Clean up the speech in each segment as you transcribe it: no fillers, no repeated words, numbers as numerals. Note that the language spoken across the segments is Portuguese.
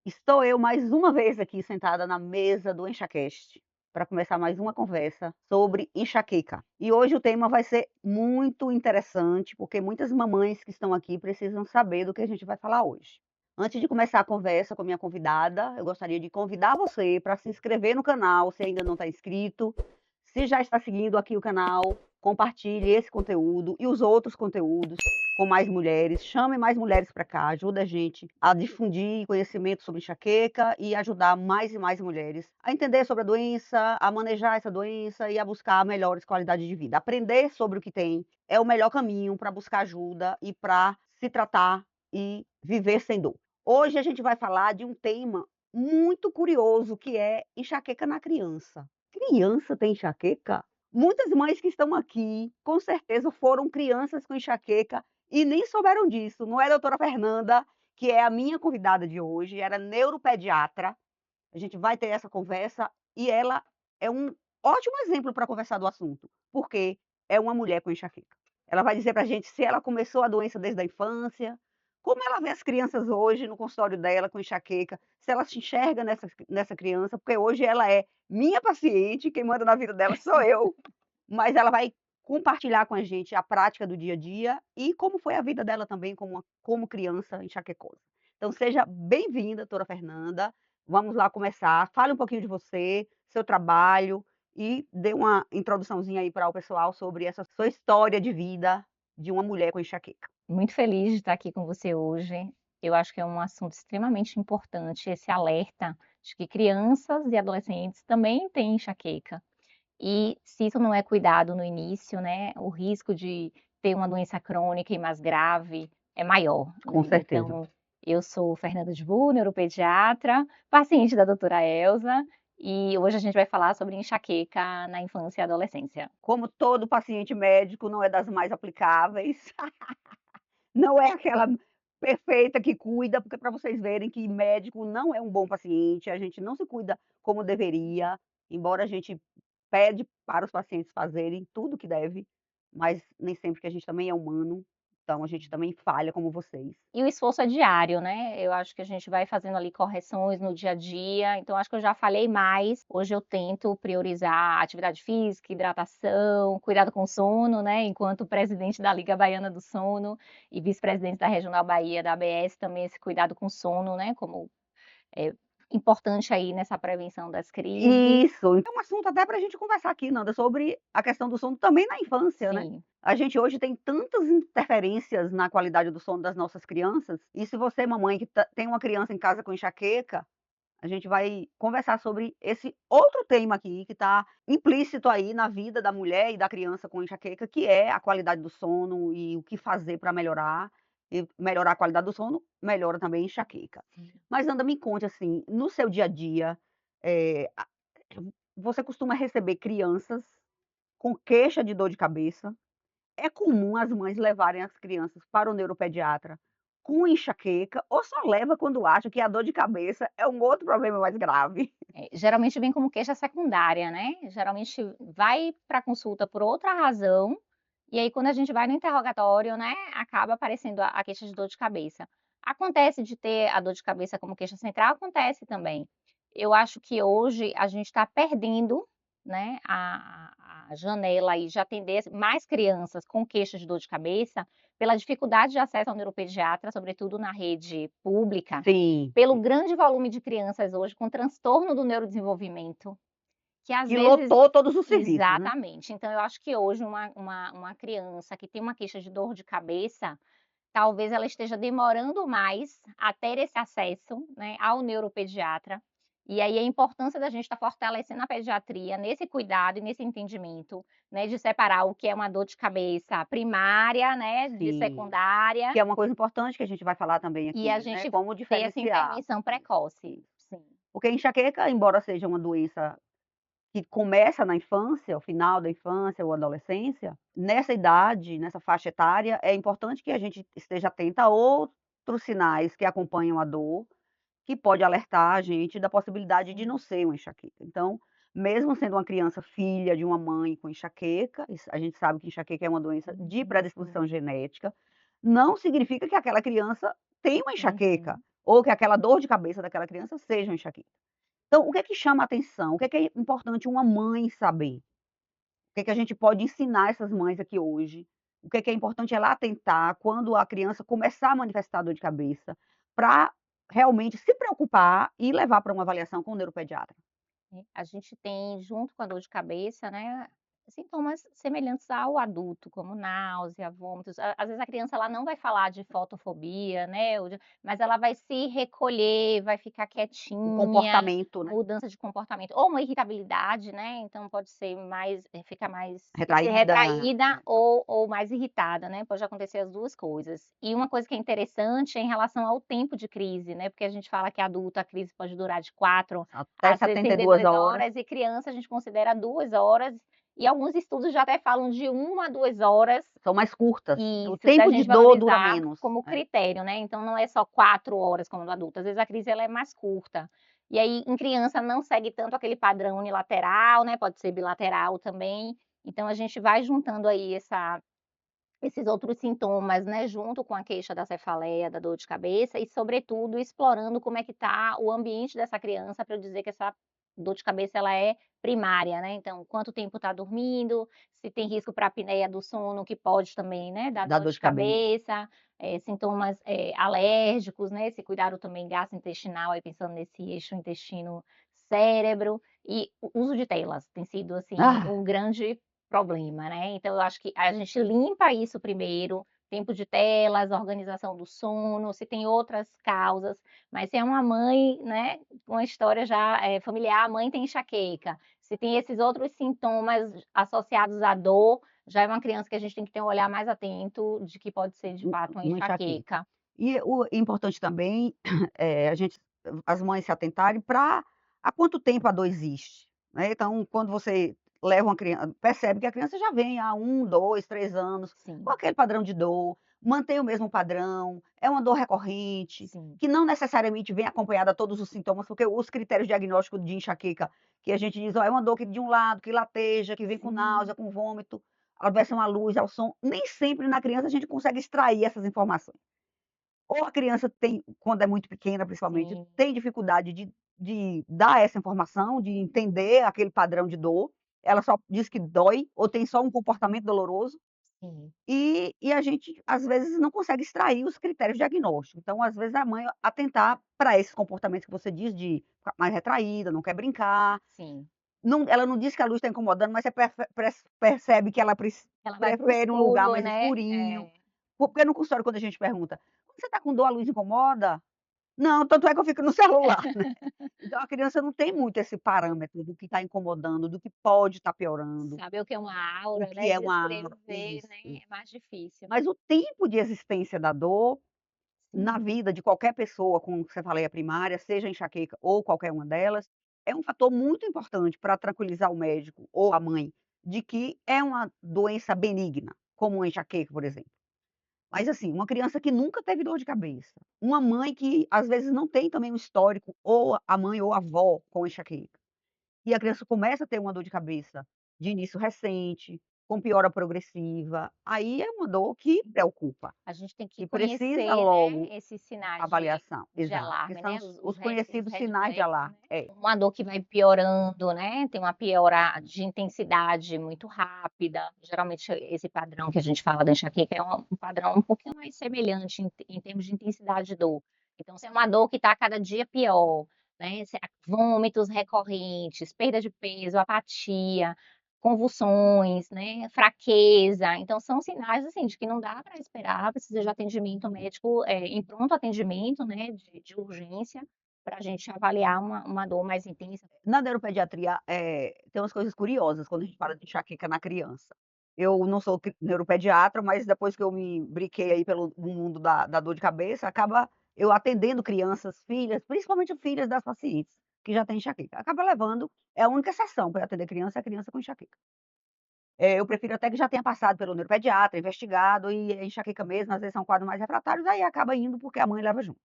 Estou eu mais uma vez aqui sentada na mesa do EnxaCast, para começar mais uma conversa sobre enxaqueca. E hoje o tema vai ser muito interessante, porque muitas mamães que estão aqui precisam saber do que a gente vai falar hoje. Antes de começar a conversa com a minha convidada, eu gostaria de convidar você para se inscrever no canal, se ainda não está inscrito. Se já está seguindo aqui o canal, compartilhe esse conteúdo e os outros conteúdos com mais mulheres, chame mais mulheres para cá, ajuda a gente a difundir conhecimento sobre enxaqueca e ajudar mais e mais mulheres a entender sobre a doença, a manejar essa doença e a buscar melhores qualidades de vida. Aprender sobre o que tem é o melhor caminho para buscar ajuda e para se tratar e viver sem dor. Hoje a gente vai falar de um tema muito curioso que é enxaqueca na criança. Criança tem enxaqueca? Muitas mães que estão aqui, com certeza foram crianças com enxaqueca e nem souberam disso. Não é a doutora Fernanda, que é a minha convidada de hoje, era neuropediatra. A gente vai ter essa conversa e ela é um ótimo exemplo para conversar do assunto, porque é uma mulher com enxaqueca. Ela vai dizer para a gente se ela começou a doença desde a infância, como ela vê as crianças hoje no consultório dela com enxaqueca, se ela se enxerga nessa criança, porque hoje ela é minha paciente, quem manda na vida dela sou eu, mas ela vai compartilhar com a gente a prática do dia a dia e como foi a vida dela também como criança enxaquecosa. Então seja bem-vinda, doutora Fernanda. Vamos lá começar. Fale um pouquinho de você, seu trabalho e dê uma introduçãozinha aí para o pessoal sobre essa sua história de vida de uma mulher com enxaqueca. Muito feliz de estar aqui com você hoje. Eu acho que é um assunto extremamente importante, esse alerta de que crianças e adolescentes também têm enxaqueca. E se isso não é cuidado no início, né, o risco de ter uma doença crônica e mais grave é maior, Com né. certeza. Então, eu sou Fernanda de Burro, neuropediatra, paciente da doutora Elza, e hoje a gente vai falar sobre enxaqueca na infância e adolescência. Como todo paciente médico, não é das mais aplicáveis. Não é aquela perfeita que cuida, porque para vocês verem que médico não é um bom paciente, a gente não se cuida como deveria, embora a gente pede para os pacientes fazerem tudo que deve, mas nem sempre que a gente também é humano, então a gente também falha como vocês. E o esforço é diário, né, eu acho que a gente vai fazendo ali correções no dia a dia, então acho que eu já falei mais, hoje eu tento priorizar atividade física, hidratação, cuidado com o sono, né, enquanto presidente da Liga Baiana do Sono e vice-presidente da Regional Bahia da ABS, também esse cuidado com o sono, né, como é importante aí nessa prevenção das crises. Isso, então é um assunto até para a gente conversar aqui, Nanda, sobre a questão do sono também na infância, né. Sim. A gente hoje tem tantas interferências na qualidade do sono das nossas crianças, e se você mamãe que tem uma criança em casa com enxaqueca, a gente vai conversar sobre esse outro tema aqui que está implícito aí na vida da mulher e da criança com enxaqueca, que é a qualidade do sono e o que fazer para melhorar, e melhorar a qualidade do sono, melhora também a enxaqueca. Mas Anda, me conte assim, no seu dia a dia, a você costuma receber crianças com queixa de dor de cabeça? É comum as mães levarem as crianças para o neuropediatra com enxaqueca ou só leva quando acha que a dor de cabeça é um outro problema mais grave? Geralmente vem como queixa secundária, né, geralmente vai pra consulta por outra razão, e aí quando a gente vai no interrogatório, né, acaba aparecendo a queixa de dor de cabeça. Acontece de ter a dor de cabeça como queixa central? Acontece também. Eu acho que hoje a gente está perdendo, né, a janela aí de atender mais crianças com queixa de dor de cabeça, pela dificuldade de acesso ao neuropediatra, sobretudo na rede pública, Sim, pelo grande volume de crianças hoje com transtorno do neurodesenvolvimento, que às que vezes lotou todos os serviços, né? exatamente. Então eu acho que hoje uma criança que tem uma queixa de dor de cabeça, talvez ela esteja demorando mais a ter esse acesso, né, ao neuropediatra, e aí a importância da gente estar fortalecendo a pediatria nesse cuidado e nesse entendimento, né, de separar o que é uma dor de cabeça primária, né, de Sim, secundária, que é uma coisa importante que a gente vai falar também e a aqui, né, gente como ter essa diferenciar. intervenção Isso, precoce. isso. Sim. Porque a enxaqueca, embora seja uma doença que começa na infância, ao final da infância ou adolescência, nessa idade, nessa faixa etária, é importante que a gente esteja atenta a outros sinais que acompanham a dor, que pode alertar a gente da possibilidade de não ser uma enxaqueca. Então, mesmo sendo uma criança filha de uma mãe com enxaqueca, a gente sabe que enxaqueca é uma doença de Uhum, predisposição genética, não significa que aquela criança tem uma uhum. enxaqueca. ou que aquela dor de cabeça daquela criança seja uma enxaqueca. Então, o que é que chama a atenção? O que é importante uma mãe saber? O que é que a gente pode ensinar essas mães aqui hoje? O que é importante ela atentar quando a criança começar a manifestar dor de cabeça, para realmente se preocupar e levar para uma avaliação com o neuropediatra. A gente tem, junto com a dor de cabeça, né, sintomas semelhantes ao adulto, como náusea, vômitos. Às vezes a criança ela não vai falar de fotofobia, né, mas ela vai se recolher, vai ficar O quietinha, comportamento, né, mudança de comportamento, ou uma irritabilidade, né, então pode ser mais, fica mais retraída, retraída ou mais irritada, né, pode acontecer as 2 coisas. E uma coisa que é interessante é em relação ao tempo de crise, né, porque a gente fala que adulto a crise pode durar de 4 até a 72 72 horas, horas, e criança a gente considera 2 horas, e alguns estudos já até falam de 1 a 2 horas, são mais curtas, o isso, para a tempo de gente dor dura valorizar menos. como É. critério, né, então não é só 4 horas como no adulto, às vezes a crise ela é mais curta. E aí em criança não segue tanto aquele padrão unilateral, né, pode ser bilateral também, então a gente vai juntando aí esses outros sintomas, né, junto com a queixa da cefaleia, da dor de cabeça e, sobretudo, explorando como é que está o ambiente dessa criança para eu dizer que essa dor de cabeça ela é primária, né. Então, quanto tempo está dormindo, se tem risco para apneia do sono, que pode também, né, dar Dá dor dor de de cabeça. cabeça, sintomas, alérgicos, né, se cuidado também gastrointestinal, aí pensando nesse eixo intestino-cérebro, e o uso de telas tem sido, assim, Ah, um grande problema, né. Então eu acho que a gente limpa isso primeiro, tempo de telas, organização do sono, se tem outras causas, mas se é uma mãe, né, com uma história já, familiar, a mãe tem enxaqueca, se tem esses outros sintomas associados à dor, já é uma criança que a gente tem que ter um olhar mais atento de que pode ser de fato uma uma enxaqueca. enxaqueca. E o importante também, a gente as mães se atentarem para há quanto tempo a dor existe, né. Então, quando você leva uma criança percebe que a criança já vem há 1, 2, 3 anos com Sim, aquele padrão de dor, mantém o mesmo padrão, é uma dor recorrente, sim, que não necessariamente vem acompanhada todos os sintomas, porque os critérios diagnósticos de enxaqueca, que a gente diz: "Ó, é uma dor que de um lado, que lateja, que vem com sim, náusea, com vômito, aversão à luz, ao som", nem sempre na criança a gente consegue extrair essas informações. Ou a criança tem, quando é muito pequena principalmente, sim, tem dificuldade de dar essa informação, de entender aquele padrão de dor, ela só diz que dói ou tem só um comportamento doloroso, sim. e a gente, às vezes, não consegue extrair os critérios diagnósticos. Então, às vezes, a mãe atentar para esses comportamentos que você diz de ficar mais retraída, não quer brincar, Sim. não, ela não diz que a luz está incomodando, mas você percebe que ela Ela vai para o prefere um lugar escuro, mais né. escurinho, porque no consultório quando a gente pergunta: "Quando você está com dor, a luz incomoda?". Não, tanto é que eu fico no celular, né. Então a criança não tem muito esse parâmetro do que está incomodando, do que pode estar piorando, Saber o que é uma o aura, que né, é uma descrever, né, isso. é mais difícil. Mas o tempo de existência da dor na Sim, vida de qualquer pessoa com cefaleia primária, seja enxaqueca ou qualquer uma delas, é um fator muito importante para tranquilizar o médico ou a mãe de que é uma doença benigna, como uma enxaqueca, por exemplo. Mas assim, uma criança que nunca teve dor de cabeça, uma mãe que às vezes não tem também um histórico, ou a mãe ou a avó com enxaqueca, e a criança começa a ter uma dor de cabeça de início recente, com piora progressiva, aí é uma dor que preocupa, a gente tem que que precisa conhecer, né, logo esses sinais avaliação. de Exato, que alarme, são né, os os os os conhecidos red sinais de flags, alarme. né. É, Uma dor que vai piorando, né, tem uma piora de intensidade muito rápida, geralmente esse padrão que a gente fala da enxaqueca é um padrão um pouquinho mais semelhante em termos de intensidade de dor. Então se é uma dor que está a cada dia pior, né, se vômitos recorrentes, perda de peso, apatia, convulsões, né, fraqueza, então são sinais, assim, de que não dá para esperar, precisa de atendimento médico, em pronto atendimento, né, de urgência, para a gente avaliar uma dor mais intensa. na neuropediatria, tem umas coisas curiosas quando a gente fala de enxaqueca na criança. Eu não sou neuropediatra, mas depois que eu me brinquei aí pelo no mundo da dor de cabeça, acaba eu atendendo crianças, filhas, principalmente filhas das pacientes que já têm enxaqueca. Acaba levando, é a única exceção para atender criança, é a criança com enxaqueca. Eu prefiro até que já tenha passado pelo neuropediatra, investigado, e é enxaqueca mesmo, às vezes são quadros mais refratários, aí acaba indo porque a mãe leva junto.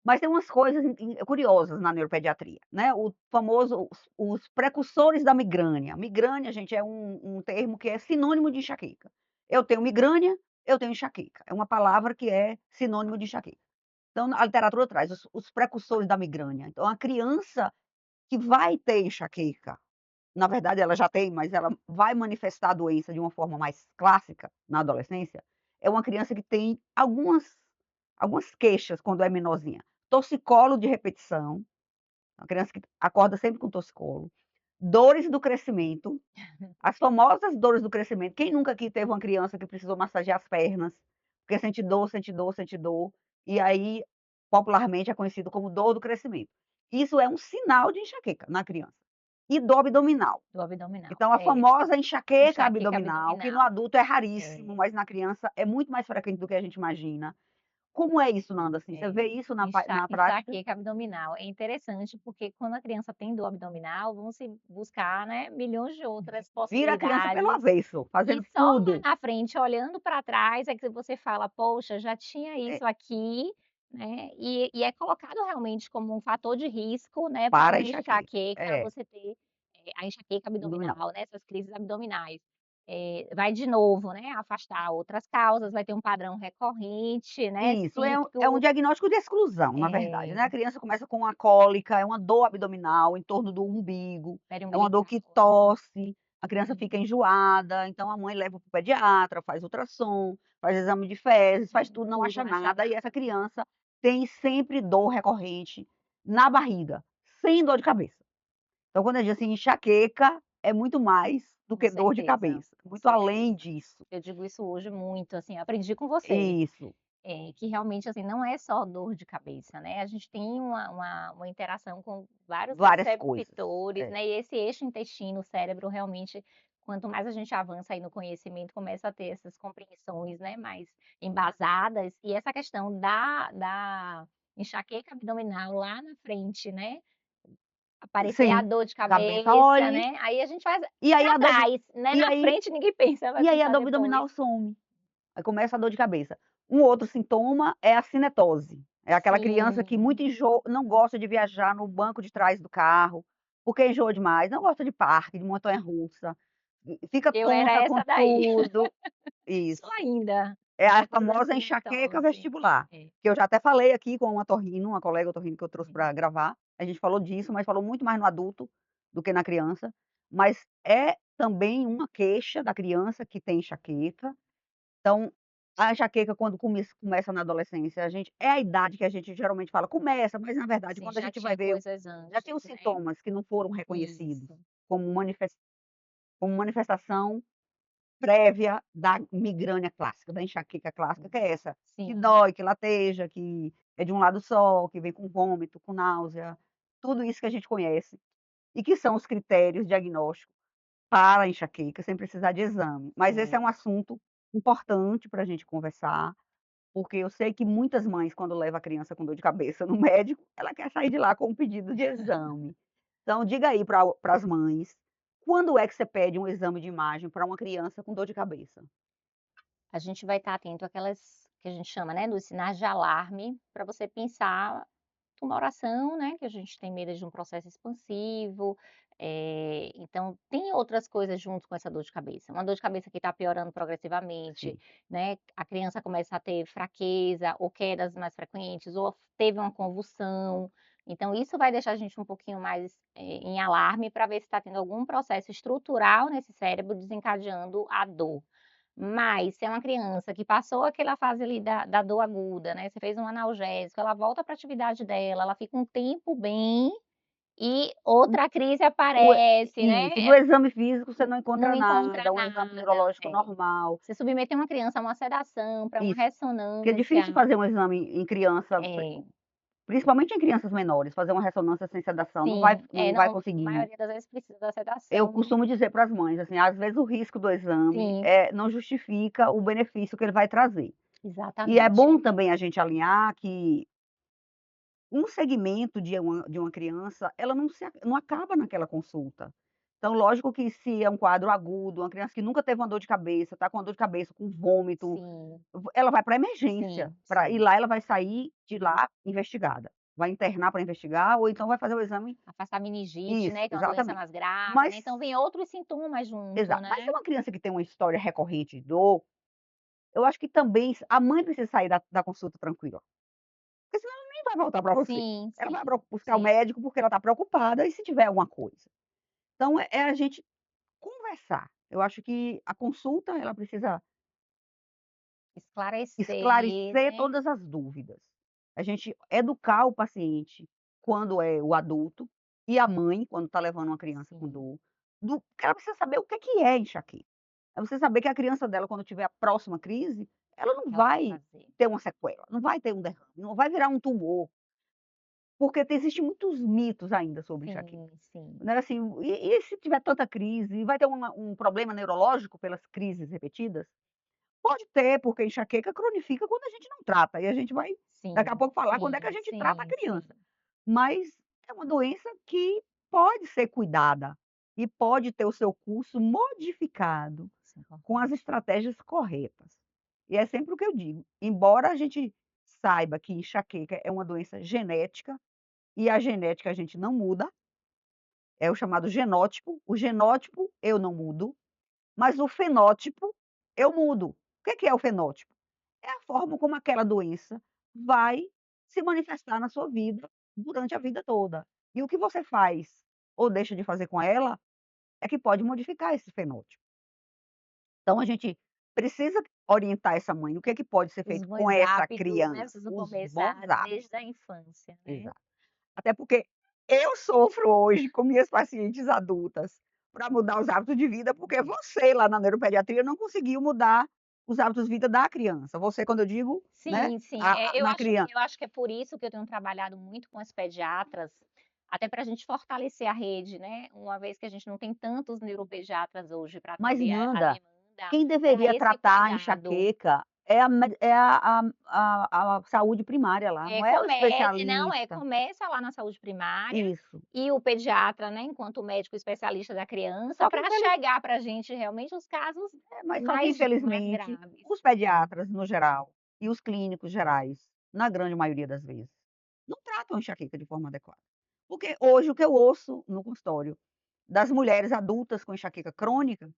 Mas tem umas coisas curiosas na neuropediatria, né, o famoso os precursores da migrânia. Migrânia, gente, é um termo que é sinônimo de enxaqueca. Eu tenho migrânia, eu tenho enxaqueca. É uma palavra que é sinônimo de enxaqueca. Então a literatura traz os precursores da migrânia. Então a criança que vai ter enxaqueca, na verdade ela já tem, mas ela vai manifestar a doença de uma forma mais clássica na adolescência, é uma criança que tem algumas queixas quando é menorzinha. Torcicolo de repetição, uma criança que acorda sempre com torcicolo. Dores do crescimento, as famosas dores do crescimento. Quem nunca aqui teve uma criança que precisou massagear as pernas, porque sente dor, sente dor, sente dor, e aí popularmente é conhecido como dor do crescimento. Isso é um sinal de enxaqueca na criança. E dor abdominal. Do abdominal. Então a É, famosa enxaqueca enxaqueca abdominal, que no abdominal. adulto é É. raríssimo, mas na criança é muito mais frequente do que a gente imagina. Como é isso, Nanda, assim, você É, vê isso na prática? enxaqueca abdominal. É interessante porque quando a criança tem dor abdominal, vão se buscar, né, milhões de outras Vira a criança pelo possibilidades. avesso, E fazendo só lá tudo. na frente, olhando para trás, é que você fala: "Poxa, já tinha É, isso aqui", né, e é colocado realmente como um fator de risco, né, para para a uma enxaqueca. enxaqueca, É, você ter, a enxaqueca abdominal. abdominal, né, essas crises abdominais. Vai de novo, né, afastar outras causas, vai ter um padrão recorrente, né, Isso, é um típico. diagnóstico de exclusão, na verdade, É, né, a criança começa com uma cólica, é uma dor abdominal em torno do umbigo, é uma dor periumbilical, que né. tosse, a criança Uhum. fica enjoada, então a mãe leva para o pediatra, faz ultrassom, faz exame de fezes, faz tudo, não Tudo, acha não acha nada, e nada. essa criança tem sempre dor recorrente na barriga, sem dor de cabeça. Então quando eu digo assim, enxaqueca é muito mais do Com que dor de certeza, cabeça, com muito além certeza. disso. Eu digo isso hoje muito, assim, aprendi com você. Isso, Que realmente, assim, não é só dor de cabeça, né, a gente tem uma interação com vários várias coisas. receptores, É, né, e esse eixo intestino-cérebro realmente, quanto mais a gente avança aí no conhecimento, começa a ter essas compreensões, né, mais embasadas, e essa questão da enxaqueca abdominal lá na frente, né, aparecer a sim, dor de cabeça, cabeça, olhe. né, aí a gente faz E aí pra a dor de trás, né, e na aí frente ninguém pensa, vai e aí a pensar dor depois. abdominal some, aí começa a dor de cabeça. Um outro sintoma é a cinetose, é aquela criança que Sim. muito não gosta de viajar no banco de trás do carro, porque enjoa demais, não gosta de parque, de montanha-russa, fica Eu era tonta com essa daí. tudo. Sou Isso. ainda, É a nessas da famosa enxaqueca cinetose. vestibular, É. que eu já até falei aqui com uma otorrino, uma colega otorrino que eu trouxe Uhum. para gravar, a gente falou disso, mas falou muito mais no adulto do que na criança, mas é também uma queixa da criança que tem enxaqueca. Então, a enxaqueca quando começa na adolescência, a gente é a idade que a gente geralmente fala: "Começa", mas na verdade Sim, quando a já gente vai tinha ver, coisas já tem antes, os né. sintomas que não foram reconhecidos Isso. como manifestação prévia da migrânia clássica, da enxaqueca clássica, que é essa, que Sim, dói, que lateja, que é de um lado só, que vem com vômito, com náusea, tudo isso que a gente conhece, e que são os critérios diagnósticos para a enxaqueca, sem precisar de exame. Mas esse é sim. um assunto importante para a gente conversar, porque eu sei que muitas mães, quando leva a criança com dor de cabeça no médico, ela quer sair de lá com um pedido de exame. Então diga aí para as mães, quando é que você pede um exame de imagem para uma criança com dor de cabeça? A gente vai estar atento àquelas que a gente chama, né, dos sinais de alarme, para você pensar tumoração, né, que a gente tem medo de um processo expansivo, então tem outras coisas junto com essa dor de cabeça. Uma dor de cabeça que está piorando progressivamente, Sim, né, a criança começa a ter fraqueza ou quedas mais frequentes, ou teve uma convulsão. Então isso vai deixar a gente um pouquinho mais, em alarme para ver se está tendo algum processo estrutural nesse cérebro desencadeando a dor. Mas se é uma criança que passou aquela fase ali da dor aguda, né, você fez um analgésico, ela volta para a atividade dela, ela fica um tempo bem, e outra crise o aparece, né, isso, no exame físico você não não encontra encontra nada, um exame nada. neurológico normal, Você submeter uma criança a uma sedação, para uma isso, porque é ressonância. difícil fazer um exame em criança, É, principalmente em crianças menores, fazer uma ressonância sem sedação, não vai sim, não vai não, a conseguir. maioria das vezes precisa da Eu sedação. costumo dizer para as mães, assim, às vezes o risco do exame, Sim, não justifica o benefício que ele vai trazer. E é bom exatamente. também a gente alinhar que um segmento de uma criança, ela não acaba naquela consulta. Então, lógico que se é um quadro agudo, uma criança que nunca teve uma dor de cabeça, está com uma dor de cabeça, com vômito, Sim, ela vai para emergência, sim, e sim. lá ela vai sair de lá investigada. Vai internar para investigar ou então vai fazer o exame. Afastar a meningite, Isso, né, que é uma doença exatamente. mais grave, Mas né, então vem outros sintomas junto, mas se né. é uma criança que tem uma história recorrente de dor, eu acho que também a mãe precisa sair da consulta tranquila. porque senão ela nem vai voltar para você. Sim, Ela vai sim, buscar o sim. médico porque ela está preocupada e se tiver alguma coisa. Então é a gente conversar. Eu acho que a consulta ela precisa Esclarecer, esclarecer né. todas as dúvidas. A gente educar o paciente, quando é o adulto, e a mãe, quando está levando uma criança com Sim, dor, porque ela precisa saber o que é enxaqueca. É você saber que a criança dela, quando tiver a próxima crise, ela não ela vai vai fazer. ter uma sequela, não vai ter um derrame, não vai virar um tumor, porque existem muitos mitos ainda sobre enxaqueca. Sim, sim. Né, assim, e se tiver tanta crise, vai ter um problema neurológico pelas crises repetidas? Pode ter, porque enxaqueca cronifica quando a gente não trata, e a gente vai daqui a Sim, pouco falar quando é que a sim, gente trata a sim, criança. sim. Mas é uma doença que pode ser cuidada e pode ter o seu curso modificado Isso é com as importante. estratégias corretas. E é sempre o que eu digo, embora a gente saiba que enxaqueca é uma doença genética, e a genética a gente não muda, é o chamado genótipo, o genótipo eu não mudo, mas o fenótipo eu mudo. O que é o fenótipo? É a forma como aquela doença vai se manifestar na sua vida durante a vida toda. E o que você faz ou deixa de fazer com ela é que pode modificar esse fenótipo. Então a gente precisa orientar essa mãe o que é que pode ser Os feito com bons essa hábitos, né, criança, precisam os bons começar hábitos. desde a infância, né. Exato. Até porque eu sofro hoje com minhas pacientes adultas para mudar os hábitos de vida, porque você lá na neuropediatria não conseguiu mudar os hábitos de vida da criança. Você, quando eu digo, né, Sim, sim. a na criança. Eu acho que é por isso que eu tenho trabalhado muito com as pediatras, até para a gente fortalecer a rede, né, uma vez que a gente não tem tantos neuropediatras hoje para Mas atender a Nanda, demanda, quem para deveria esse tratar a cuidado. enxaqueca é a saúde primária lá, não é o Não, especialista. começa lá na saúde primária, Isso. e o pediatra, né, enquanto médico especialista da criança, Só que para chegar para a gente realmente os casos mas só que mais infelizmente, graves. os pediatras no geral, e os clínicos gerais, na grande maioria das vezes, não tratam a enxaqueca de forma adequada. Porque hoje o que eu ouço no consultório das mulheres adultas com enxaqueca crônica,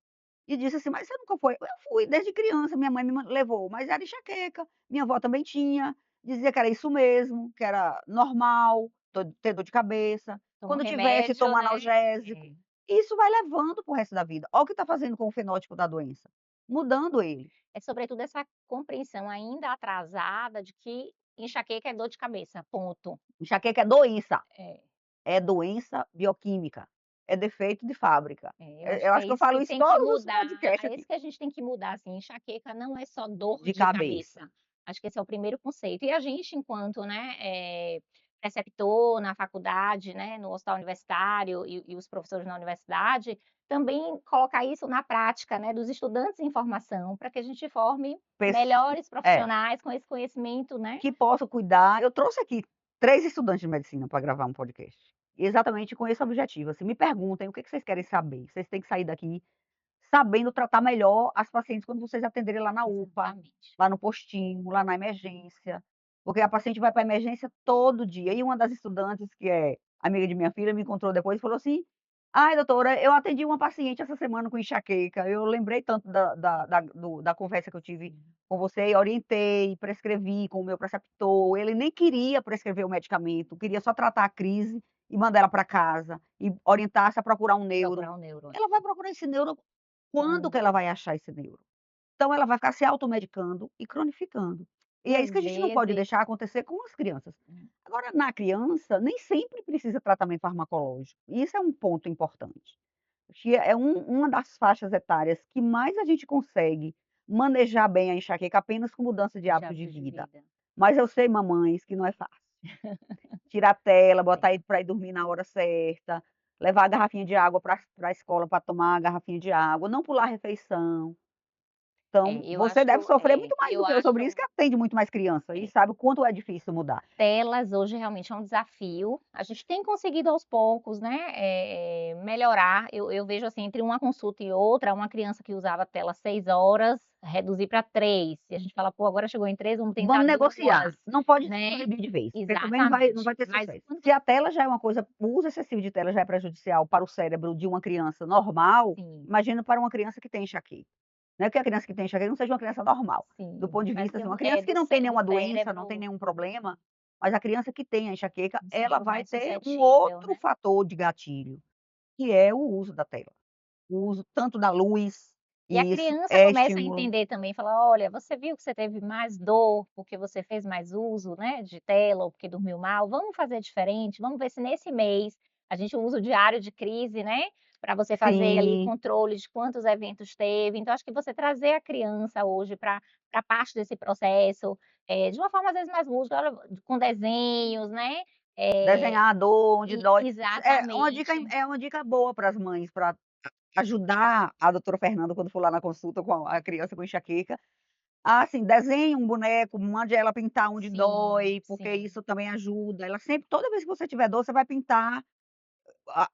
e disse assim: "Mas você nunca foi?" Eu fui desde criança, minha mãe me levou, mas era enxaqueca, minha avó também tinha, dizia que era isso mesmo, que era normal, ter dor de cabeça, Toma quando tivesse remédio, tomar né. analgésico. É. Isso vai levando para o resto da vida. Olha o que está fazendo com o fenótipo da doença, mudando ele. É sobretudo essa compreensão ainda atrasada de que enxaqueca é dor de cabeça, ponto. Enxaqueca É, é doença bioquímica, é defeito de fábrica. eu acho Eu que acho é que eu isso falo que isso em tem que todos os mudar, podcasts é isso aqui, que a gente tem que mudar, assim, enxaqueca não é só dor de de cabeça. cabeça. Acho que esse é o primeiro conceito. E a gente enquanto, né, preceptor na faculdade, né, no hospital universitário e os professores na universidade, também colocar isso na prática, né, dos estudantes em formação, para que a gente forme Pes melhores é. profissionais com esse conhecimento, né. Que possa cuidar. Eu trouxe aqui 3 estudantes de medicina para gravar um podcast, exatamente com esse objetivo, assim, me perguntem o que que vocês querem saber, vocês têm que sair daqui sabendo tratar melhor as pacientes quando vocês atenderem lá na UPA, Exatamente. lá no postinho, lá na emergência, porque a paciente vai para a emergência todo dia. E uma das estudantes, que é amiga de minha filha, me encontrou depois e falou assim: "Ai doutora, eu atendi uma paciente essa semana com enxaqueca, eu lembrei tanto da conversa que eu tive Sim. com você, orientei, prescrevi com o meu preceptor, ele nem queria prescrever o medicamento, queria só tratar a crise e mandar ela para casa, e orientar-se a procurar um neuro". Procurar um neuro. Ela vai procurar esse neuro quando que Quando ela vai achar esse neuro? Então ela vai ficar se automedicando e cronificando. e E é às isso que a gente não pode vezes deixar acontecer com as crianças. Agora, na criança, nem sempre precisa tratamento farmacológico, e isso é um ponto importante. Que é uma das faixas etárias que mais a gente consegue manejar bem a enxaqueca apenas com mudança de de hábito de hábitos de vida. vida. Mas eu sei, mamães, que não é fácil. Tirar a tela, É. botar ele para ir dormir na hora certa, levar a garrafinha de água para a escola para tomar a garrafinha de água, não pular a refeição. Então, você deve sofrer muito mais do Eu que eu sobre isso, acho que atende muito mais criança e é. sabe o quanto é difícil mudar. Telas hoje realmente é um desafio. A gente tem conseguido aos poucos, né, melhorar. Eu vejo, assim, entre uma consulta e outra, uma criança que usava tela 6 horas, reduzir para 3. E a gente fala: "Pô, agora chegou em 3, vamos tentar Vamos negociar, 2", não pode né. proibir de vez, porque também não Exatamente. vai ter Mas sucesso. quando Se a tela já é uma coisa o uso excessivo de tela já é prejudicial para o cérebro de uma criança normal, sim, imagina para uma criança que tem enxaqueca. Não é que a criança que tem enxaqueca não seja uma criança normal, do sim. ponto de Mas vista, que assim, uma é criança que não tem do nenhuma doença, não tem cérebro nenhum problema, mas a criança que tem a enxaqueca, Me ela sentiu vai mais ter um suscetível, outro né. fator de gatilho, que é o uso da tela. O uso tanto da luz, E a e isso criança é começa a estímulo. entender também, falar: "Olha, você viu que você teve mais dor porque você fez mais uso, né, de tela ou porque dormiu mal, vamos fazer diferente, vamos ver se nesse mês a gente usa o diário de crise, né, para você fazer ali Sim, controle de quantos eventos teve". Então acho que você trazer a criança hoje para parte desse processo, de uma forma às vezes mais lúdica, olha, com desenhos, né, desenhar a dor onde e dói. exatamente. É uma dica boa para as mães, para ajudar a doutora Fernanda quando for lá na consulta com a criança com enxaqueca. Ah, assim, desenhe um boneco, mande ela pintar onde Sim, dói, porque sim. isso também ajuda. Ela sempre toda vez que você tiver dor, você vai pintar,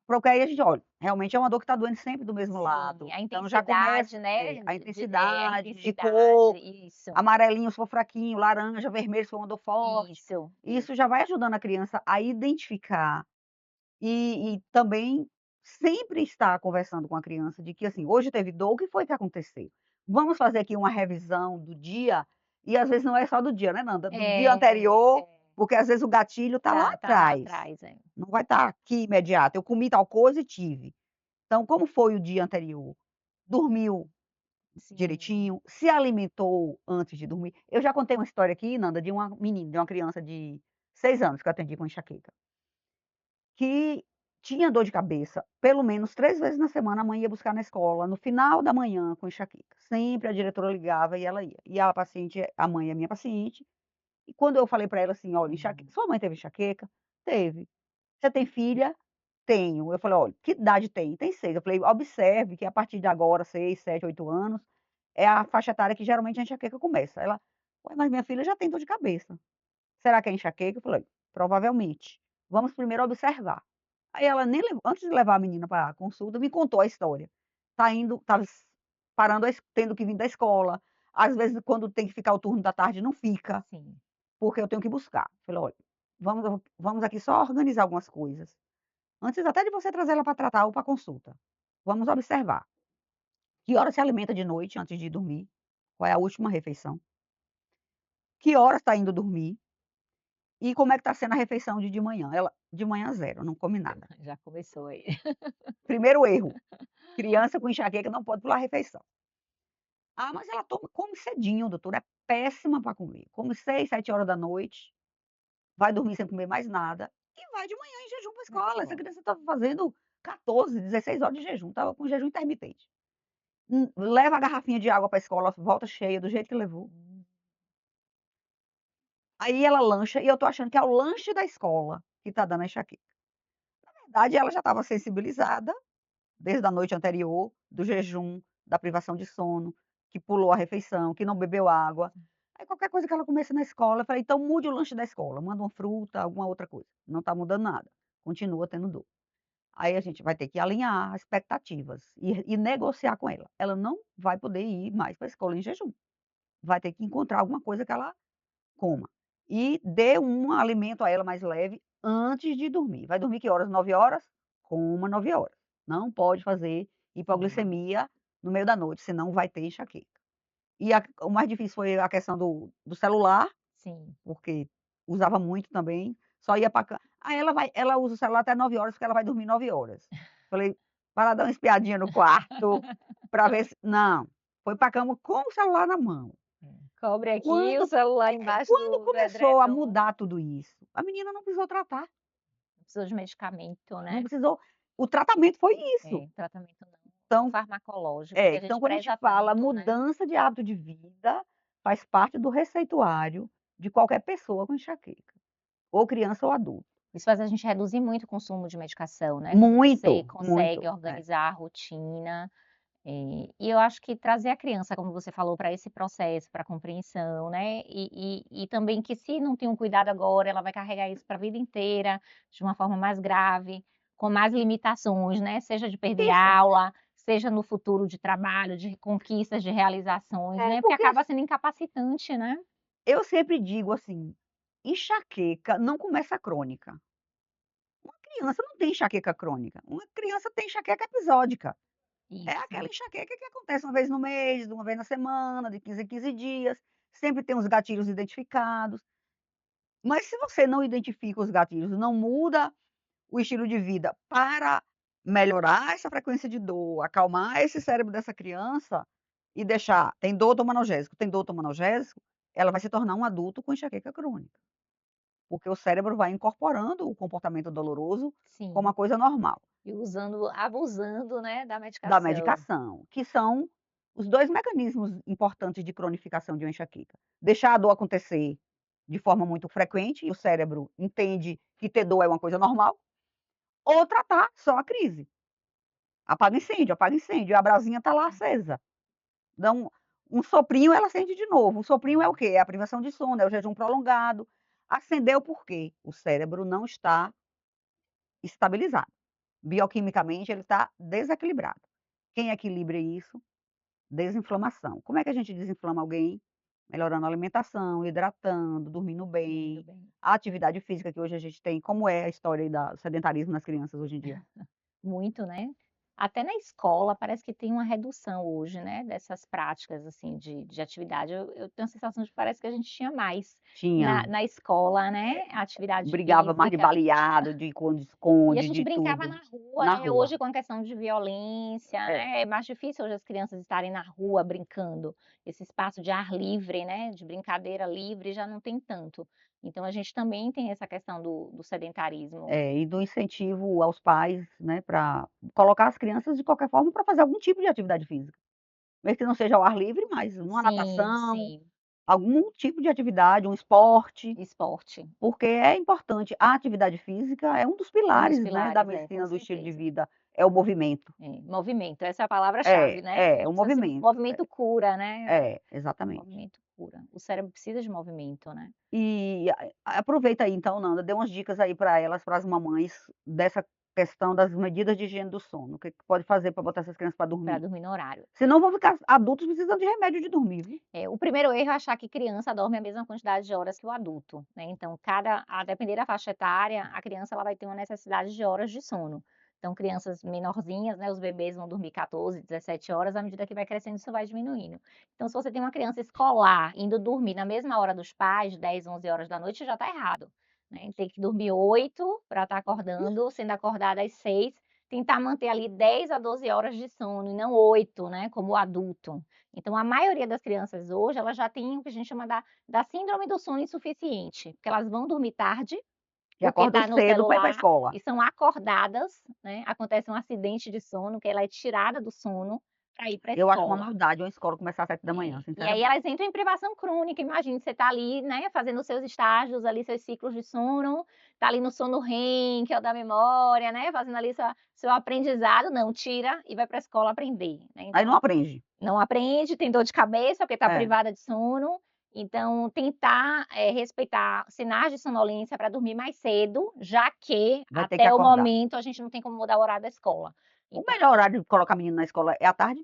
porque aí a gente olha, realmente é uma dor que está doendo sempre do mesmo Sim, lado. a Então já começa intensidade, né, a a intensidade de intensidade, cor, isso, amarelinho se for fraquinho, laranja, vermelho se for uma dor forte. Isso isso. já vai ajudando a criança a identificar e também sempre estar conversando com a criança de que, assim: "Hoje teve dor, o que foi que aconteceu? Vamos fazer aqui uma revisão do dia", e às vezes não é só do dia, né, Nanda, do dia É, anterior, porque às vezes o gatilho está lá tá lá atrás, atrás, é. não vai estar aqui imediato. Eu comi tal coisa e tive. Então como foi o dia anterior? Dormiu Sim. direitinho? Se alimentou antes de dormir? Eu já contei uma história aqui, Nanda, de uma menina, de uma criança de 6 anos que eu atendi com enxaqueca. Que tinha dor de cabeça, pelo menos 3 vezes na semana a mãe ia buscar na escola, no final da manhã com enxaqueca. Sempre a diretora ligava e ela ia. E a mãe é minha paciente, e quando eu falei para ela assim: "Olha, Hum. sua mãe teve enxaqueca?" "Teve." "Você tem filha?" "Tenho." Eu falei: "Olha, que idade tem?" "Tem 6." Eu falei: "Observe que a partir de agora, 6, 7, 8 anos, é a faixa etária que geralmente a enxaqueca começa." Ela: "Ué, mas minha filha já tem dor de cabeça." "Será que é enxaqueca?" Eu falei: "Provavelmente. Vamos primeiro observar." Aí ela nem levou antes de levar a menina pra consulta, me contou a história. Tá indo estava parando a es tendo que vir da escola, às vezes quando tem que ficar o turno da tarde não fica, Sim. porque eu tenho que buscar. Falei: "Olha, vamos aqui só organizar algumas coisas, antes até de você trazer ela para tratar ou para consulta. Vamos observar. Que hora se alimenta de noite antes de dormir? Qual é a última refeição? Que horas está indo dormir? E como é que está sendo a refeição de manhã?" Ela: "De manhã zero, não come nada." Já começou aí. Primeiro erro, criança com enxaqueca não pode pular a refeição. "Ah, mas ela come cedinho, doutora, é péssima para comer. Come 6, 7 horas da noite, vai dormir sem comer mais nada e vai de manhã em jejum para Na escola." Essa escola. criança estava fazendo 14, 16 horas de jejum, estava com jejum intermitente. Leva a garrafinha de água para a escola, volta cheia do jeito que levou. Hum, Aí ela lancha e eu tô achando que é o lanche da escola que tá dando a enxaqueca. Na verdade, ela já estava sensibilizada desde a noite anterior, do jejum, da privação de sono, que pulou a refeição, que não bebeu água. Aí qualquer coisa que ela comesse na escola, eu falei: "Então mude o lanche da escola, manda uma fruta, alguma outra coisa." Não está mudando nada, continua tendo dor. Aí a gente vai ter que alinhar as expectativas e negociar com ela. Ela não vai poder ir mais para a escola em jejum, vai ter que encontrar alguma coisa que ela coma. E dê um alimento a ela mais leve antes de dormir. Vai dormir que horas? 9 horas. Coma 9 horas. Não pode fazer sim, hipoglicemia no meio da noite, senão vai ter enxaqueca. E o mais difícil foi a questão do celular, sim. porque usava muito também, só ia para ela usa o celular até 9 horas, porque ela vai dormir 9 horas. Falei: "Vai lá dar uma espiadinha no quarto, para ver se" não, foi para cama com o celular na mão. Cobre aqui, o Quando celular embaixo quando do começou a edredom. mudar tudo isso, a menina não precisou tratar, Precisou de medicamento, não né. precisou o tratamento foi isso. Tratamento não Então farmacológico que a gente quando a gente preza fala tanto, né. mudança de hábito de vida, faz parte do receituário de qualquer pessoa com enxaqueca, ou criança ou adulto. Isso faz a gente reduzir muito o consumo de medicação, né, quando você Muito, consegue muito. É, organizar a rotina, e eu acho que trazer a criança, como você falou, para esse processo, para compreensão, né, e também que se não tem um cuidado agora, ela vai carregar isso para a vida inteira, de uma forma mais grave, com mais limitações, né, seja de perder isso. aula, seja no futuro de trabalho, de conquistas, de realizações, É, né, porque porque acaba sendo incapacitante, né. eu sempre digo assim, enxaqueca não começa crônica. Uma criança não tem enxaqueca crônica, uma criança tem enxaqueca episódica. É Isso. aquela enxaqueca que acontece uma vez no mês, uma vez na semana, de 15 em 15 dias, sempre tem os gatilhos identificados. Mas se você não identifica os gatilhos, não muda o estilo de vida para melhorar essa frequência de dor, acalmar esse cérebro dessa criança e deixar tem dor, toma analgésico, tem dor, toma analgésico, ela vai se tornar um adulto com enxaqueca crônica, porque o cérebro vai incorporando o comportamento doloroso como Sim. uma coisa normal. E usando abusando, né, da Da medicação. medicação, que são os 2 mecanismos importantes de cronificação de uma enxaqueca. Deixar a dor acontecer de forma muito frequente, e o cérebro entende que ter dor é uma coisa normal, ou tratar só a crise. Apaga incêndio, e a brasinha está lá acesa. Dá um soprinho, ela acende de novo. O soprinho é o quê? É a privação de sono, é o jejum prolongado. Acendeu por quê? O cérebro não está estabilizado. Bioquimicamente ele está desequilibrado. Quem equilibra isso? Desinflamação. Como é que a gente desinflama alguém? Melhorando a alimentação, hidratando, dormindo Dormindo bem, bem. a atividade física que hoje a gente tem. Como é a história aí da do sedentarismo nas crianças hoje em dia? Muito, né. Até na escola parece que tem uma redução hoje, né, dessas práticas, assim, de atividade. Eu tenho a sensação de que parece que a gente tinha mais Tinha, na escola, né, a atividade brigava mais de física. baleado, de E a esconde-esconde, gente de brincava tudo, na rua, na né, rua. hoje com a questão de violência, É. né, é mais difícil hoje as crianças estarem na rua brincando. Esse espaço de ar livre, né, de brincadeira livre já não tem tanto. Então a gente também tem essa questão do sedentarismo. É, e do incentivo aos pais, né, para colocar as crianças de qualquer forma para fazer algum tipo de atividade física. Mesmo que não seja ao ar livre, mas uma Sim, natação, sim, algum tipo de atividade, um esporte. esporte, Porque é importante. A atividade física é um dos um dos pilares, né, da pilares, com medicina do estilo de certeza. vida, é o movimento. É, movimento, essa é a palavra-chave, né, a É gente o precisa se movimento. movimento cura, né, Exatamente. movimento cura. O cérebro precisa de movimento, né. E aproveita aí então, Nanda, dê umas dicas aí para elas, para as mamães, dessa questão das medidas de higiene do sono. O que que pode fazer para botar essas crianças para Para dormir? dormir no horário. Senão vão ficar adultos precisando de remédio de dormir, viu. O primeiro erro é achar que criança dorme a mesma quantidade de horas que o adulto, né, então a depender da faixa etária, a criança ela vai ter uma necessidade de horas de sono. Então crianças menorzinhas, né, os bebês vão dormir 14, 17 horas, à medida que vai crescendo isso vai diminuindo. Então se você tem uma criança escolar indo dormir na mesma hora dos pais, 10, 11 horas da noite, já está errado, né, tem que dormir 8 para estar acordando, sendo acordada às 6, tentar manter ali 10 a 12 horas de sono e não 8, né, como o adulto. Então a maioria das crianças hoje, elas já têm o que a gente chama da síndrome do sono insuficiente, porque elas vão dormir tarde, Que porque acordam está no cedo para ir para a celular escola. e são acordadas, né, acontece um acidente de sono, que ela é tirada do sono para ir para a Eu acho uma escola. maldade uma escola começar às 7 da manhã, E aí sinceramente. elas entram em privação crônica, imagine, você está ali, né, fazendo os seus estágios ali, seus ciclos de sono, está ali no sono REM, que é o da memória, né, fazendo ali seu aprendizado, não, tira e vai para a escola aprender, né, Aí não então aprende. não aprende, tem dor de cabeça, porque está É, privada de sono, então tentar, respeitar sinais de sonolência para dormir mais cedo, já que vai ter que até o acordar. momento a gente não tem como mudar o horário da escola. O Então, melhor horário de colocar menino na escola é à tarde?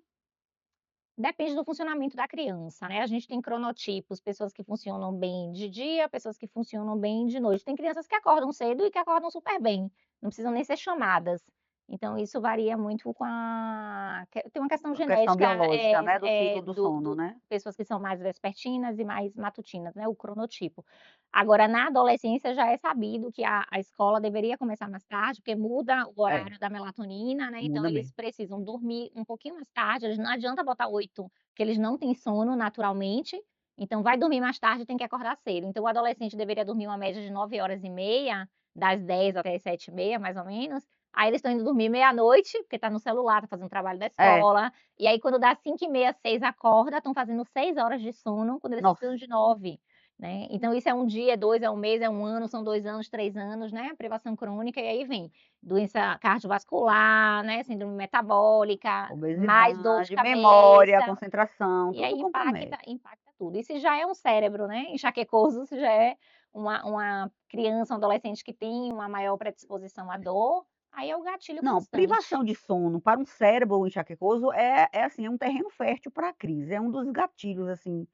depende do funcionamento da criança, né, a gente tem cronotipos, pessoas que funcionam bem de dia, pessoas que funcionam bem de noite. Tem crianças que acordam cedo e que acordam super bem, não precisam nem ser chamadas. Então isso varia muito com a tem uma questão A questão genética, biológica, né, do ciclo do sono, do né. pessoas que são mais vespertinas e mais matutinas, né, o cronotipo. Agora na adolescência já é sabido que a escola deveria começar mais tarde, porque muda o É, horário da melatonina, né, então muda eles mesmo. precisam dormir um pouquinho mais tarde, eles não adianta botar 8, porque eles não têm sono naturalmente, então vai dormir mais tarde, tem que acordar cedo. Então o adolescente deveria dormir uma média de 9 horas e meia, das 10 até as 7h30 mais ou menos, aí eles estão indo dormir meia-noite, porque está no celular, está fazendo trabalho da É, escola, e aí quando dá 5h30, 6 acorda, estão fazendo 6 horas de sono, quando eles nossa, precisam de 9, né. Então isso é um dia, é 2, é um mês, é um ano, são 2 anos, 3 anos, né, privação crônica, e aí vem doença cardiovascular, né, síndrome metabólica, mais dor de obesidade, memória, cabeça, concentração, e aí tudo compromete. impacta tudo. E se já é um cérebro, né, enxaquecoso, se já é uma criança, um adolescente que tem uma maior predisposição à dor, aí é o gatilho Não, constante. privação de sono para um cérebro enxaquecoso assim, é um terreno fértil para a crise, é um dos gatilhos, assim,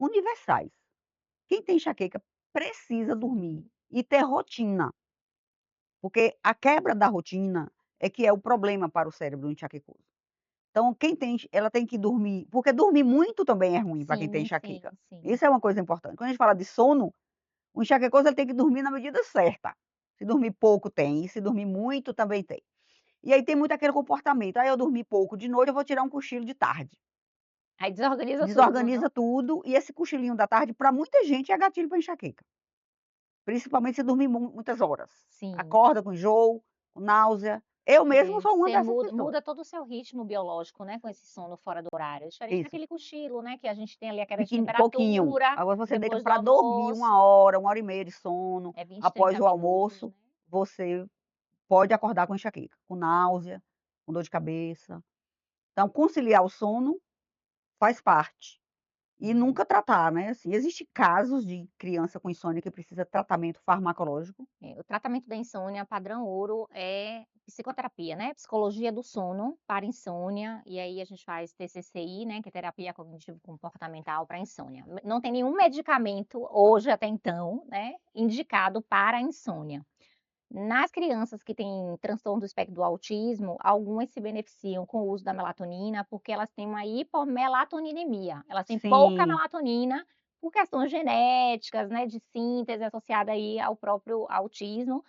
universais. Quem tem enxaqueca precisa dormir e ter rotina, porque a quebra da rotina é que é o problema para o cérebro enxaquecoso. Então quem tem ela tem que dormir porque dormir muito também é ruim para quem tem Sim, sim, enxaqueca. sim. Isso é uma coisa importante. Quando a gente fala de sono, O enxaquecoso ele tem que dormir na medida certa. Se dormir pouco tem, e se dormir muito também tem. E aí tem muito aquele comportamento: "Ah, eu dormi pouco de noite, eu vou tirar um cochilo de tarde". Aí desorganiza tudo, não? Desorganiza tudo e esse cochilinho da tarde para muita gente é gatilho para enxaqueca, principalmente se dormir muitas horas. Sim. Acorda com enjoo, com náusea. Eu mesmo É, sou uma você dessas muda pessoas. muda todo o seu ritmo biológico, né, com esse sono fora do horário. Diferente Isso, daquele cochilo, né, que a gente tem ali aquela pouquinho. temperatura Agora você deita depois do para dormir almoço, 1 hora e meia de sono, é 20, após 30 o minutos, almoço, né. você pode acordar com enxaqueca, com náusea, com dor de cabeça. Então conciliar o sono faz parte. E nunca tratar, né, assim, existe casos de criança com insônia que precisa tratamento farmacológico. O tratamento da insônia padrão ouro é psicoterapia, né, psicologia do sono para insônia, e aí a gente faz TCCI, né, que é terapia cognitivo comportamental para insônia. Não tem nenhum medicamento hoje até então, né, indicado para a insônia. Nas crianças que têm transtorno do espectro do autismo, algumas se beneficiam com o uso da melatonina, porque elas têm uma hipomelatoninemia, elas têm pouca Sim, melatonina por questões genéticas, né, de síntese associada aí ao próprio autismo.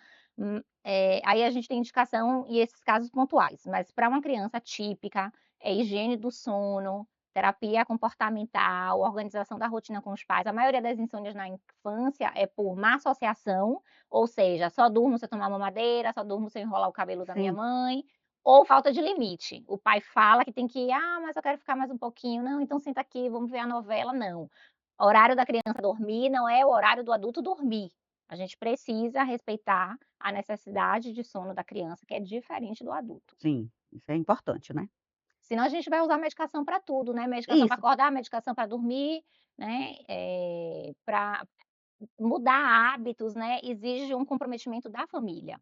Aí a gente tem indicação e esses casos pontuais, mas para uma criança típica, é higiene do sono, terapia comportamental, organização da rotina com os pais. A maioria das insônias na infância é por má associação, ou seja, só durmo se eu tomar mamadeira, só durmo se eu enrolar o cabelo da minha sim, mãe, ou falta de limite. O pai fala que tem que ir: "Ah, mas eu quero ficar mais um pouquinho". "Não, então senta aqui, vamos ver a novela". Não. O horário da criança dormir não é o horário do adulto dormir. A gente precisa respeitar a necessidade de sono da criança, que é diferente do adulto. sim, isso é importante, né. Senão a gente vai usar medicação para tudo, né, medicação para Isso, acordar, medicação para dormir, né, pra mudar hábitos, né, exige um comprometimento da família.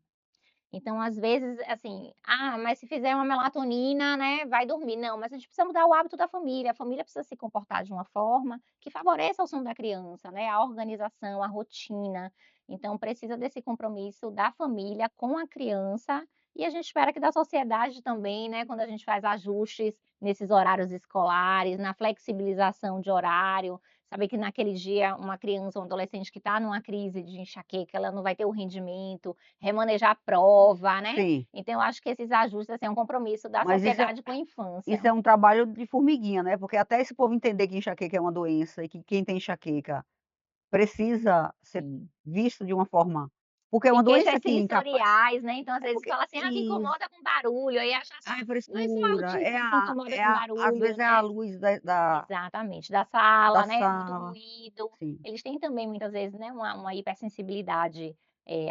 Então, às vezes, assim: "Ah, mas se fizer uma melatonina, né, vai dormir". Não, mas a gente precisa mudar o hábito da família. A família precisa se comportar de uma forma que favoreça o sono da criança, né, a organização, a rotina. Então precisa desse compromisso da família com a criança e a gente espera que da sociedade também, né, quando a gente faz ajustes nesses horários escolares, na flexibilização de horário, saber que naquele dia uma criança ou um adolescente que está numa crise de enxaqueca, ela não vai ter o rendimento, remanejar a prova, né. sim. Então eu acho que esses ajustes, assim, é um compromisso da Mas sociedade com a infância. isso é um trabalho de formiguinha, né, porque até esse povo entender que enxaqueca é uma doença e que quem tem enxaqueca precisa ser Sim. visto de uma forma porque é Tem uma doença queixas que incapaz sensoriais, né, então às é vezes porque fala assim: "Ah, me isso. incomoda com barulho", aí acha Ah, é não é só o frescura, autismo que incomoda é com a às barulho, vezes é a né. luz da Exatamente, da da sala, né, muito sala. ruído. Sim. Eles têm também muitas vezes, né, uma hipersensibilidade,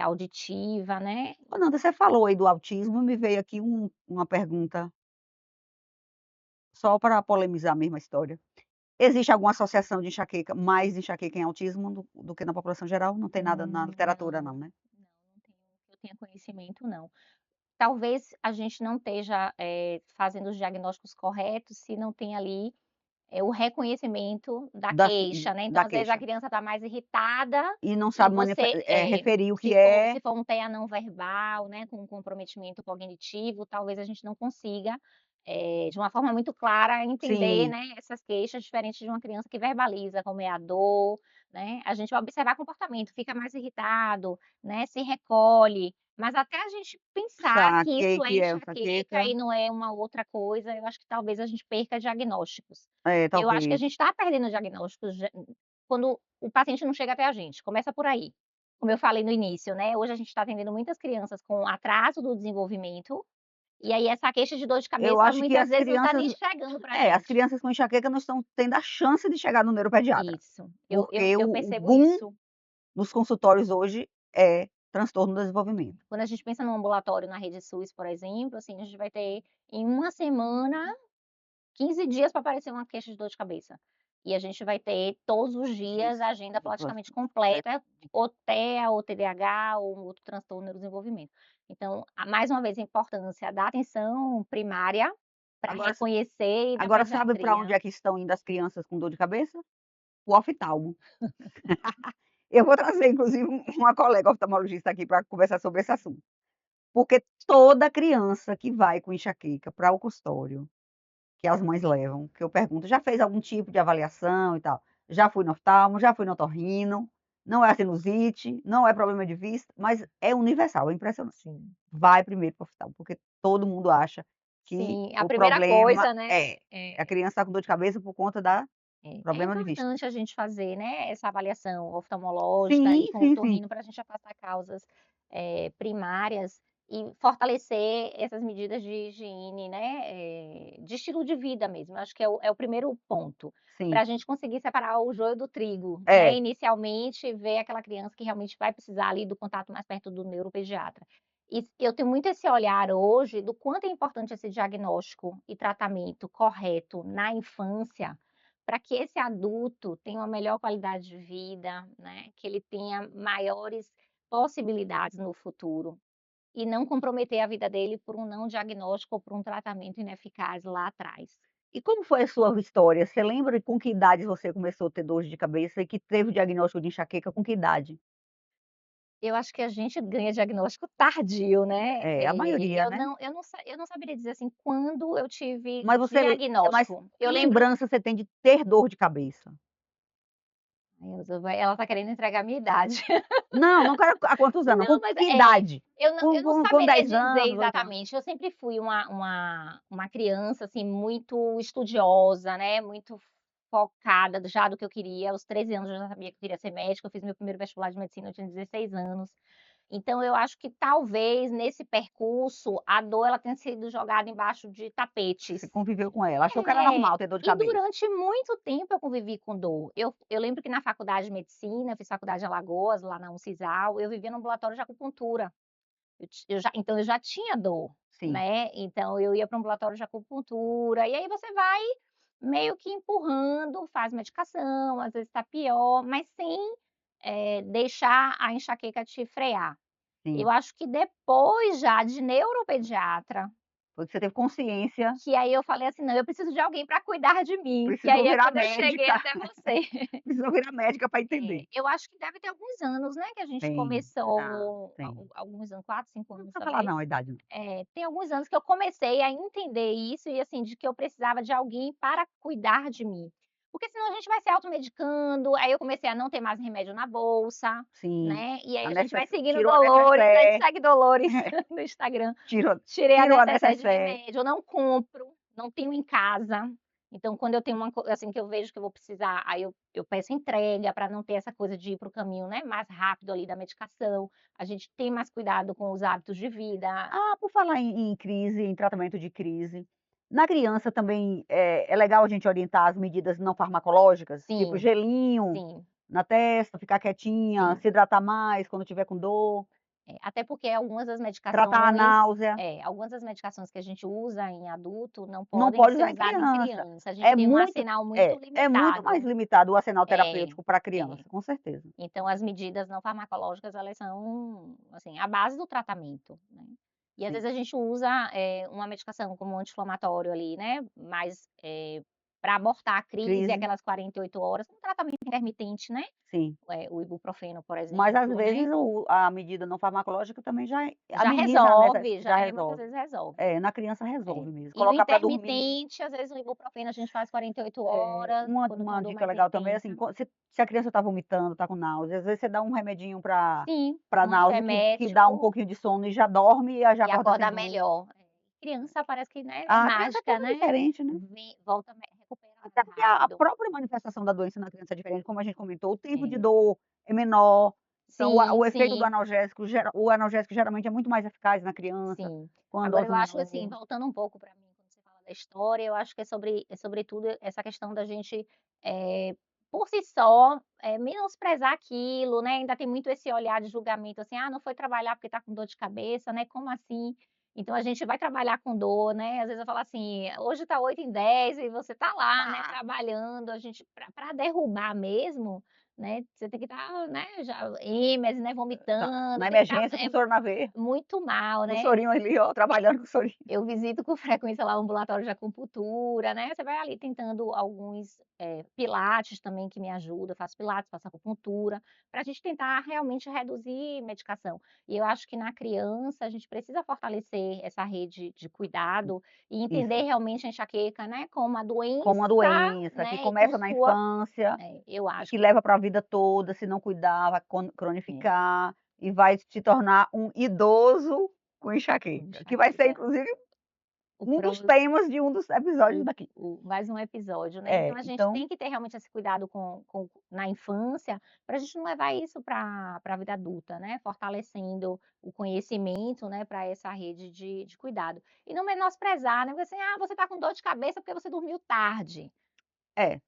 auditiva, né. Ô Nanda, você falou aí do autismo, me veio aqui uma pergunta, só para polemizar mesmo a história. Existe alguma associação de enxaqueca mais enxaqueca em autismo do que na população geral? Não tem nada na literatura não, Não, né? não tenho que eu tenha conhecimento não. Talvez a gente não esteja, fazendo os diagnósticos corretos se não tem ali, o reconhecimento da Da queixa, né, então da às vezes a queixa. criança está mais irritada E não e sabe você referir o que se é. for um TEA não verbal, né, com um comprometimento cognitivo, talvez a gente não consiga, de uma forma muito clara entender, Sim, né, essas queixas diferentes de uma criança que verbaliza, como é a dor, né, a gente vai observar comportamento, fica mais irritado, né, se recolhe, mas até a gente pensar que saquei isso é que é enxaqueca enxaqueca. e não é uma outra coisa, eu acho que talvez a gente perca diagnósticos. É, Eu acho que a talvez. gente está perdendo diagnósticos quando o paciente não chega até a gente, começa por aí. Como eu falei no início, né, hoje a gente está atendendo muitas crianças com atraso do desenvolvimento, e aí essa queixa de dor de Eu cabeça acho que muitas as vezes não está crianças nem chegando pra as gente. crianças com enxaqueca não estão tendo a chance de chegar no neuropediatra, Isso, porque eu o percebo boom isso. nos consultórios hoje é transtorno do desenvolvimento. Quando a gente pensa no ambulatório na rede SUS, por exemplo, assim, a gente vai ter em uma semana 15 dias para aparecer uma queixa de dor de cabeça. E a gente vai ter todos os dias a Isso. agenda praticamente completa, ou TEA, ou TDAH, ou um outro transtorno do neurodesenvolvimento. Então, mais uma vez, a importância da atenção primária para Agora reconhecer e da agora sabe para onde pediatria. é que estão indo as crianças com dor de cabeça? O oftalmo. Eu vou trazer inclusive uma colega oftalmologista aqui para conversar sobre esse assunto, porque toda criança que vai com enxaqueca para o consultório, que as mães levam, que eu pergunto: "Já fez algum tipo de avaliação e tal?". "Já fui no oftalmo, já fui no otorrino", não é a sinusite, não é problema de vista, mas é universal, é impressionante. Sim. Vai primeiro para o hospital, porque todo mundo acha que Sim, a o primeira problema coisa, né, é a é criança está com dor de cabeça por conta da é problema de vista. importante a gente fazer, né, essa avaliação oftalmológica Sim, e com o sim, sim. otorrino para a gente afastar causas, primárias e fortalecer essas medidas de higiene, né, de estilo de vida mesmo. Eu acho que é o primeiro ponto, para Sim. a gente conseguir separar o joio do trigo, né, É. inicialmente ver aquela criança que realmente vai precisar ali do contato mais perto do neuropediatra. E eu tenho muito esse olhar hoje do quanto é importante esse diagnóstico e tratamento correto na infância, para que esse adulto tenha uma melhor qualidade de vida, né, que ele tenha maiores possibilidades no futuro, e não comprometer a vida dele por um não diagnóstico ou por um tratamento ineficaz lá atrás. E como foi a sua história? Você lembra com que idade você começou a ter dor de cabeça e que teve o diagnóstico de enxaqueca com que idade? Eu acho que a gente ganha diagnóstico tardio, né, É, a maioria, eu né. não saberia dizer, assim, quando eu tive Mas você mas diagnóstico. Eu que lembro. lembrança você tem de ter dor de cabeça? Ai, Elza, ela está querendo entregar a minha idade. Não, não quero há quantos anos, com Não, mas que idade? eu não Com saberia 10 dizer anos, 8 anos? exatamente. Eu sempre fui uma criança, assim, muito estudiosa, né, muito focada já do que eu queria. Aos 13 anos eu já sabia que eu queria ser médica, eu fiz meu primeiro vestibular de medicina, eu tinha 16 anos. Então eu acho que talvez nesse percurso a dor ela tenha sido jogada embaixo de Você tapetes. conviveu com ela, achou que era É, normal ter dor de e cabeça. durante muito tempo eu convivi com dor. Eu lembro que na faculdade de medicina, eu fiz faculdade em Alagoas, lá na Uncisal, eu vivia no ambulatório de acupuntura. Eu já tinha dor, Sim, né, então eu ia para o ambulatório de acupuntura, e aí você vai meio que empurrando, faz medicação, às vezes está pior, mas sem, deixar a enxaqueca te frear. sim. Eu acho que depois já de neuropediatra, Foi que você teve consciência, que aí eu falei assim: "Não, eu preciso de alguém para cuidar de mim", que precisou aí é virar quando eu cheguei médica, até você. precisou virar médica para É, entender. eu acho que deve ter alguns anos, né, que a gente Tem, já, começou, tem. alguns anos, 4, 5 Não anos precisa falar talvez. não a idade não. Tem alguns anos que eu comecei a entender isso e, assim, de que eu precisava de alguém para cuidar de mim. Porque senão a gente vai se automedicando, aí eu comecei a não ter mais remédio na bolsa, Sim, né, e aí a a gente Necess vai seguindo tirou a Dolores, a gente Necessaire, segue Dolores no Instagram. tirou Tirei a tirou a necessaire de Necessaire. remédio, eu não compro, não tenho em casa. Então, quando eu tenho uma assim, que eu vejo que eu vou precisar, aí eu peço entrega para não ter essa coisa de ir para o caminho, né, mais rápido ali da medicação. A gente tem mais cuidado com os hábitos de vida. Ah, por falar em crise, em tratamento de crise, na criança também é legal a gente orientar as medidas não farmacológicas, tipo Sim, gelinho sim, na testa, ficar quietinha, sim. se hidratar mais quando tiver com dor, Até porque tratar a náusea. algumas das medicações que a gente usa em adulto não Não podem pode ser usar em usadas em criança. criança. A gente É tem um muito arsenal muito é muito mais limitado. limitado o arsenal É, terapêutico para é. criança, com certeza. Então as medidas não farmacológicas, elas são, assim, a base do tratamento, né. E às Sim. vezes a gente usa, uma medicação como um anti-inflamatório ali, né, mas, para abortar a crise Crise, aquelas 48 horas, um tratamento intermitente, né, sim. o ibuprofeno, por Mas às exemplo, né, vezes a medida não farmacológica também já já ameniza a nessa resolve, já muitas resolve. vezes resolve. É, na criança É. resolve mesmo. E o Colocar para dormir. intermitente, às vezes o ibuprofeno a gente faz 48 É, horas, uma quando tem uma uma dor dica mais legal também é intensa. assim, se a criança está vomitando, está com náusea, às vezes você dá um remedinho Sim, para um náusea que dá um antiemético. pouquinho de sono e já dorme e já E acorda sem acordar dor. melhor. Criança parece que, né, é A criança é mágica, toda né, diferente, né. volta recupera Até mais porque a rápido. própria manifestação da doença na criança é diferente, como a gente comentou, o tempo de É. dor é menor, então Sim, o efeito do sim, analgésico o analgésico geralmente é muito mais eficaz na criança, sim. com a Agora dose eu acho, assim, menor. voltando um pouco para mim, quando você fala da história, eu acho que é sobretudo essa questão da gente, por si só, menosprezar aquilo, né, ainda tem muito esse olhar de julgamento, assim: "Ah, não foi trabalhar porque está com dor de cabeça, né, como assim?". Então a gente vai trabalhar com dor, né, às vezes eu falo assim: "Hoje está 8h10 e você está lá, né, Ah, trabalhando", a gente para derrubar mesmo, né, você tem que estar, né, já êmese, né, tá vomitando, na tem que estar, emergência com soro na veia, muito mal, com o né. sorinho ali ó, trabalhando com o sorinho. Eu visito com frequência lá o ambulatório de acupuntura, né, você vai ali tentando alguns, pilates também que me ajuda, eu faço pilates, faço acupuntura, para a gente tentar realmente reduzir medicação. E eu acho que na criança a gente precisa fortalecer essa rede de cuidado e entender Isso, realmente a enxaqueca, né, como uma como uma doença, doença que né, e com começa na sua infância eu e acho que que leva para a vida toda, se não cuidar, vai cronificar e vai se tornar um idoso com enxaqueca, que vai ser enxaqueca. inclusive O um dos pró temas de um dos episódios daqui. mais um episódio, né. Então É, a gente então tem que ter realmente esse cuidado com na infância, para a gente não levar isso para a vida adulta, né, fortalecendo o conhecimento, né, para essa rede de cuidado. E não menosprezar, né, porque assim: "Ah, você está com dor de cabeça porque você dormiu tarde". é,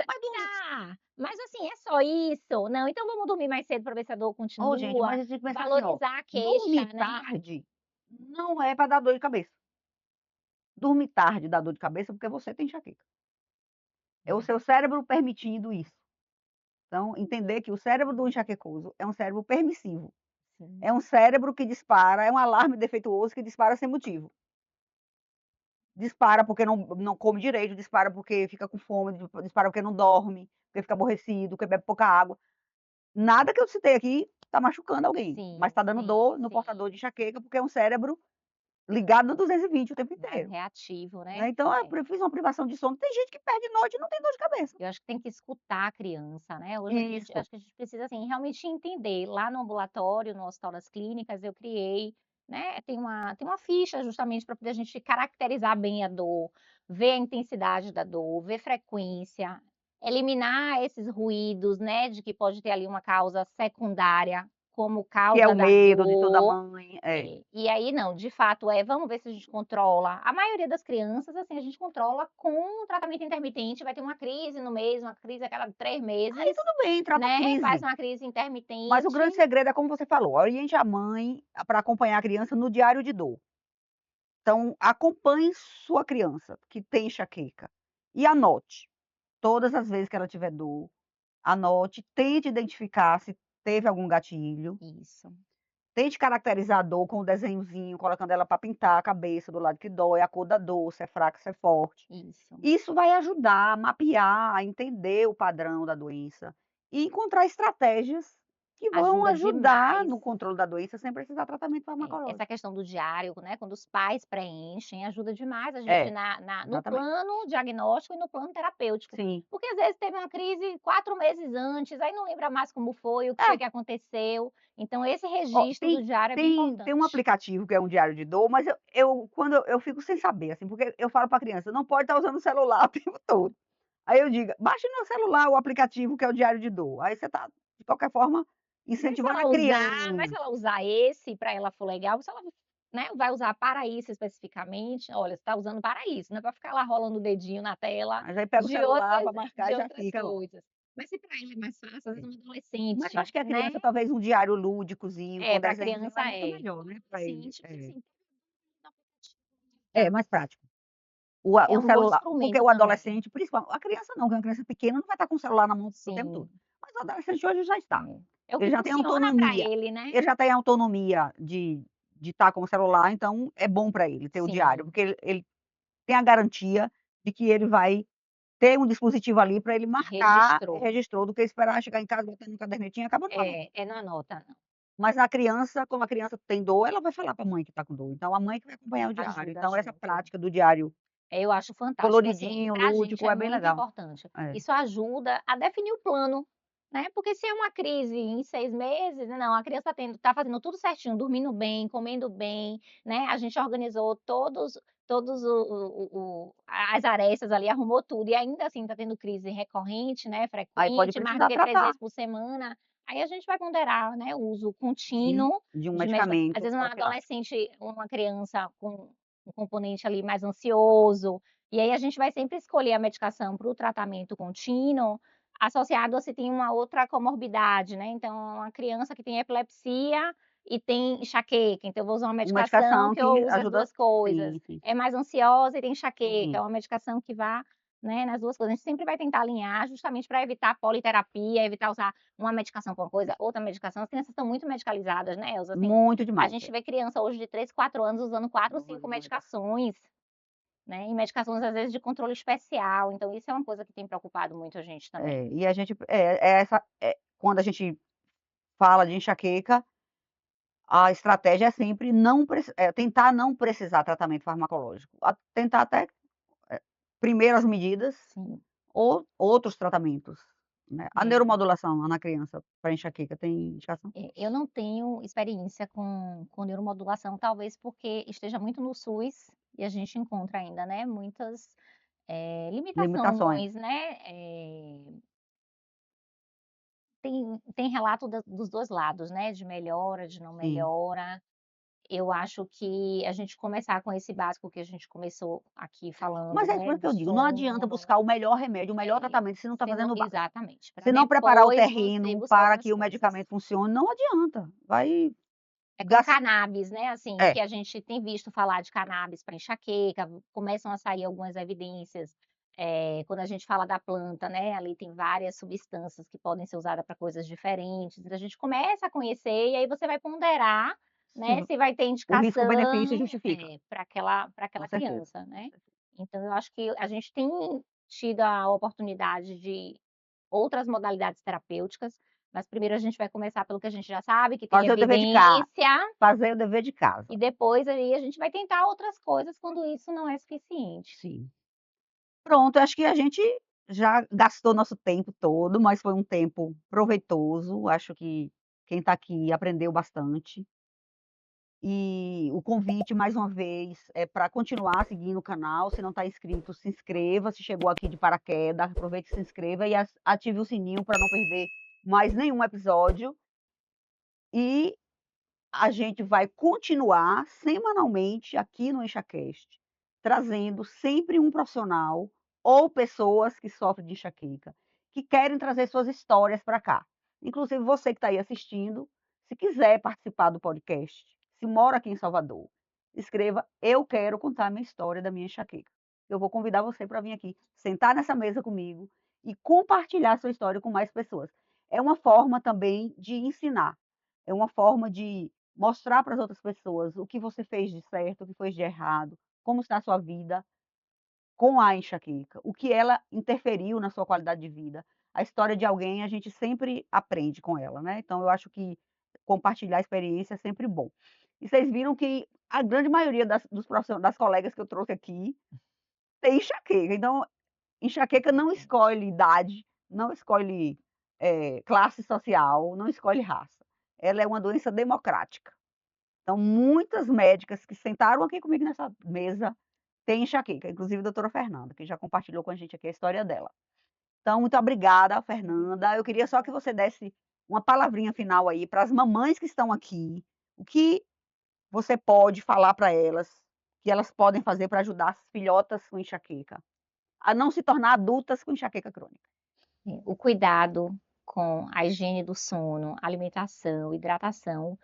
mas dormir Tá, mas assim, é só isso? Não, então vamos dormir mais cedo para ver se a dor gente, continua, mas a gente tem que pensar assim, ó, valorizar a queixa, dormir né. tarde não é para dar dor de cabeça. Dormir tarde dá dor de cabeça porque você tem enxaqueca. É o seu cérebro permitindo isso. Então, entender que o cérebro do enxaquecoso é um cérebro permissivo. Sim, É um cérebro que dispara, é um alarme defeituoso que dispara sem motivo. Dispara porque não come direito, dispara porque fica com fome, dispara porque não dorme, porque fica aborrecido, porque bebe pouca água. Nada que eu citei aqui está machucando alguém, mas sim, está dando sim, dor no sim. portador de enxaqueca, porque é um cérebro ligado no 220 o tempo Mais inteiro, reativo, né. né. Então, É. eu fiz uma privação de sono, tem gente que perde noite e não tem dor de cabeça. Eu acho que tem que escutar a criança, né. Hoje a gente Isso. acho que a gente precisa, assim, realmente entender. Lá no ambulatório, no Hospital das Clínicas, eu criei, né, tem uma ficha justamente para poder a gente caracterizar bem a dor, ver a intensidade da dor, ver frequência, eliminar esses ruídos, né, de que pode ter ali uma causa secundária como Que é o causa da medo de toda dor. mãe. É. É, e aí não, de fato vamos ver se a gente controla. A maioria das crianças, assim, a gente controla com um tratamento intermitente, vai ter uma crise no mês, uma crise a cada 3 Aí meses, tudo bem, trata a né, faz crise. uma crise Mas o intermitente. grande segredo é como você falou, oriente a mãe para acompanhar a criança no diário de dor. Então, acompanhe sua criança que tem enxaqueca e anote todas as vezes que ela tiver dor, anote, tente identificar se teve algum gatilho, Isso, tente caracterizar a dor com o desenhozinho, colocando ela para pintar a cabeça do lado que dói, a cor da dor, se é fraca, se é forte. isso. Isso vai ajudar a mapear, a entender o padrão da doença e encontrar estratégias que vão Ajuda ajudar demais. no controle da doença sem precisar tratamento Essa farmacológico. questão do diário, né, quando os pais preenchem, ajuda demais a gente É, no exatamente. plano diagnóstico e no plano terapêutico. Sim. Porque às vezes teve uma crise 4 meses antes, aí não lembra mais como foi, o que foi É, que aconteceu. Então esse ó, registro do tem diário é bem tem um importante. aplicativo que é um diário de dor, mas eu fico sem saber, assim, porque eu falo pra criança: "Não pode estar usando o celular o tempo todo". Aí eu digo: "Baixe no celular o aplicativo que é o diário de dor". Aí você tá, de qualquer forma, Mas se incentivando a ela usar mas criança. se ela usar esse para ela for legal, se ela, né, vai usar para isso especificamente, olha, você está usando para isso, não é para ficar lá rolando o dedinho na tela Mas aí pega o celular pra marcar de e já outras fica lá. coisas. Mas se para ele é mais fácil, às É. vezes um Mas eu adolescente, acho que a né, criança talvez um diário lúdicozinho com para desenhozinho criança é muito melhor, né, pra ele. adolescente, porque assim, É mais prático. O é um bom celular porque instrumento o também. adolescente, principalmente a criança não, porque uma criança pequena não vai estar com o celular na mão o tempo todo. Sim, Mas o adolescente hoje já está. é o Ele que já tem funciona para autonomia. ele, né. Ele já tem autonomia de estar com o celular, então é bom para ele ter o diário, Sim, porque ele tem a garantia de que ele vai ter um dispositivo ali para ele marcar, registrou. registrou, do que esperar chegar em casa, botar no cadernetinho e acaba não anota. É, não anota não, Mas a criança, como a criança tem dor, ela vai falar para a mãe que está com dor, então a mãe que vai acompanhar o diário. ajuda Então essa junto. prática do diário Eu acho fantástico e, assim, coloridinho, para a gente lúdico, é é bem muito legal. importante. É. Isso ajuda a definir o plano, né, porque se é uma crise em 6 meses, não, a criança tá fazendo tudo certinho, dormindo bem, comendo bem, né, a gente organizou todos o as arestas ali, arrumou tudo e ainda assim tá tendo crise recorrente, né, Aí pode frequente, mais do precisar que 3 tratar, vezes por semana, aí a gente vai ponderar, né, o uso sim, contínuo de um de medicamento. Às medicamento vezes uma profilático. adolescente, uma criança com um componente ali mais ansioso, e aí a gente vai sempre escolher a medicação para o tratamento contínuo, associado a se tem uma outra comorbidade, né, então uma criança que tem epilepsia e tem enxaqueca, então eu vou usar uma Uma medicação medicação que eu que use as ajuda 2 coisas. sim, sim, É mais ansiosa e tem enxaqueca, é sim. uma medicação que vá, né, nas 2 coisas. A gente sempre vai tentar alinhar justamente para evitar politerapia, evitar usar uma medicação com uma coisa, outra medicação. As crianças estão muito medicalizadas, né, Elza, assim, Muito a demais, gente é. vê criança hoje de 3, 4 anos usando 4, 5 Duas medicações. medicações. Né, e medicações às vezes de controle especial, então isso é uma coisa que tem preocupado muito a gente também. É, e a gente quando a gente fala de enxaqueca, a estratégia é sempre tentar não precisar tratamento farmacológico, tentar até, primeiras medidas Sim, ou outros tratamentos, né. A É, neuromodulação na criança para enxaqueca tem indicação? eu não tenho experiência com neuromodulação, talvez porque esteja muito no SUS e a gente encontra ainda, né, muitas, Limitações. limitações, né, tem relato dos 2 lados, né, de melhora, de não Sim. melhora. Eu acho que a gente começar com esse básico que a gente começou aqui Mas falando, é isso né, mesmo que do eu digo, não adianta sono, buscar o melhor remédio, o melhor tratamento se não está se não fazendo exatamente, para se não preparar o depois você terreno buscar para outras que o coisas. medicamento funcione, não adianta. Vai É como gas cannabis, né, assim, é, que a gente tem visto falar de cannabis para enxaqueca, começam a sair algumas evidências, quando a gente fala da planta, né, ali tem várias substâncias que podem ser usadas para coisas diferentes, então a gente começa a conhecer e aí você vai ponderar, se né, se vai ter o risco-benefício indicação, justifica, para com aquela certeza. criança, né. Então eu acho que a gente tem tido a oportunidade de outras modalidades terapêuticas, mas primeiro a gente vai começar pelo que a gente já sabe, que tem Fazer o dever de casa, evidência, fazer o dever de casa. e depois aí a gente vai tentar outras coisas quando isso não é suficiente. Sim. Pronto, acho que a gente já gastou nosso tempo todo, mas foi um tempo proveitoso, acho que quem está aqui aprendeu bastante. E o convite, mais uma vez, é para continuar seguindo o canal, se não está inscrito, se inscreva, se chegou aqui de paraquedas, aproveite e se inscreva e ative o sininho para não perder mais nenhum episódio. E a gente vai continuar semanalmente aqui no EnxaCast, trazendo sempre um profissional ou pessoas que sofrem de enxaqueca, que querem trazer suas histórias para cá. Inclusive você que está aí assistindo, se quiser participar do podcast, se mora aqui em Salvador, escreva: eu quero contar minha história da minha enxaqueca. Eu vou convidar você para vir aqui, sentar nessa mesa comigo e compartilhar sua história com mais pessoas. É uma forma também de ensinar, é uma forma de mostrar para as outras pessoas o que você fez de certo, o que fez de errado, como está a sua vida com a enxaqueca, o que ela interferiu na sua qualidade de vida. A história de alguém a gente sempre aprende com ela, né, então eu acho que compartilhar experiência é sempre bom. E vocês viram que a grande maioria das colegas que eu trouxe aqui tem enxaqueca, então enxaqueca não escolhe idade, não escolhe, classe social, não escolhe raça. Ela é uma doença democrática. Então, muitas médicas que sentaram aqui comigo nessa mesa têm enxaqueca, inclusive a doutora Fernanda, que já compartilhou com a gente aqui a história dela. Então, muito obrigada, Fernanda. Eu queria só que você desse uma palavrinha final aí para as mamães que estão aqui. O que você pode falar para elas, que elas podem fazer para ajudar as filhotas com enxaqueca a não se tornar adultas com enxaqueca crônica? O cuidado com a higiene do sono, alimentação, hidratação,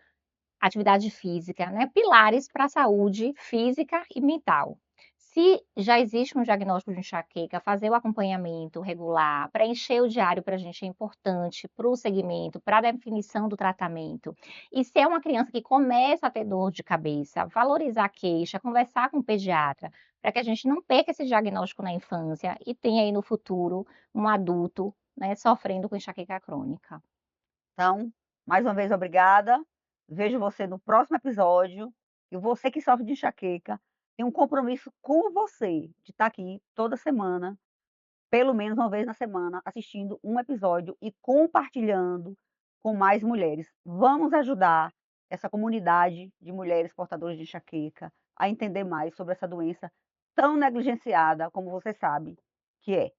atividade física, né, pilares para a saúde física e mental. Se já existe um diagnóstico de enxaqueca, fazer o acompanhamento regular, preencher o diário para a gente é importante para o segmento, para a definição do tratamento. E se é uma criança que começa a ter dor de cabeça, valorizar a queixa, conversar com o pediatra, para que a gente não perca esse diagnóstico na infância e tenha aí no futuro um adulto, né, sofrendo com enxaqueca crônica. Então, mais uma vez, obrigada. Vejo você no próximo episódio. E você que sofre de enxaqueca, tem um compromisso com você de estar aqui toda semana, pelo menos uma vez na semana, assistindo um episódio e compartilhando com mais mulheres. Vamos ajudar essa comunidade de mulheres portadoras de enxaqueca a entender mais sobre essa doença tão negligenciada, como você sabe que é.